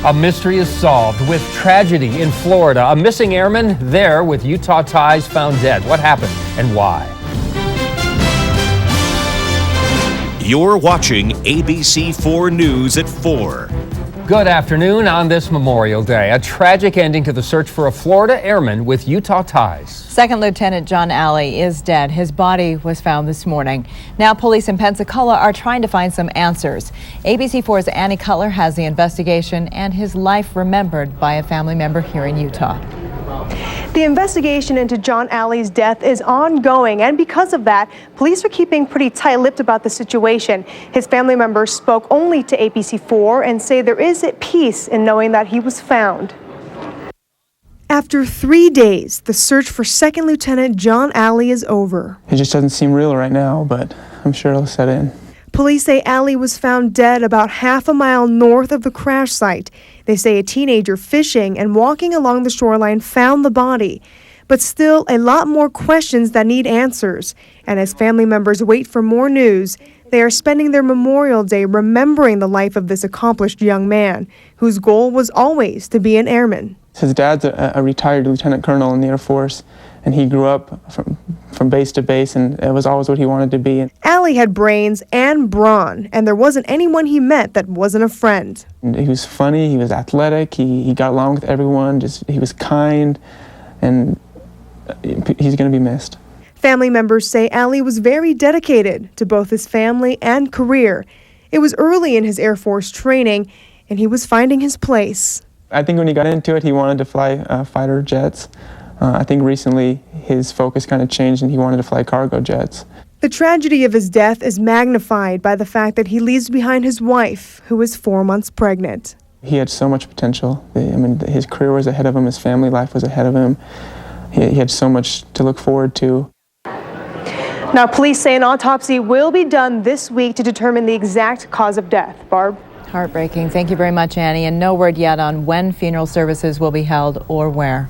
A mystery is solved with tragedy in Florida. A missing airman there with Utah ties found dead. What happened and why? You're watching ABC4 News at 4. Good afternoon on this Memorial Day. A tragic ending to the search for a Florida airman with Utah ties. Second Lieutenant John Alley is dead. His body was found this morning. Now police in Pensacola are trying to find some answers. ABC4's Annie Cutler has the investigation and his life remembered by a family member here in Utah. The investigation into John Alley's death is ongoing, and because of that, police are keeping pretty tight-lipped about the situation. His family members spoke only to ABC4 and say there is at peace in knowing that he was found. After 3 days, the search for Second Lieutenant John Alley is over. It just doesn't seem real right now, but I'm sure it'll set in. Police say Alley was found dead about half a mile north of the crash site. They say a teenager fishing and walking along the shoreline found the body. But still, a lot more questions that need answers. And as family members wait for more news, they are spending their Memorial Day remembering the life of this accomplished young man, whose goal was always to be an airman. His dad's a retired lieutenant colonel in the Air Force, and he grew up from base to base, and it was always what he wanted to be. Alley had brains and brawn, and there wasn't anyone he met that wasn't a friend. And he was funny, he was athletic, he got along with everyone, he was kind, and he's going to be missed. Family members say Alley was very dedicated to both his family and career. It was early in his Air Force training, and he was finding his place. I think when he got into it, he wanted to fly fighter jets. I think recently his focus kind of changed and he wanted to fly cargo jets. The tragedy of his death is magnified by the fact that he leaves behind his wife, who is 4 months pregnant. He had so much potential. I mean, his career was ahead of him, his family life was ahead of him. He had so much to look forward to. Now, police say an autopsy will be done this week to determine the exact cause of death. Barb? Heartbreaking. Thank you very much, Annie. And no word yet on when funeral services will be held or where.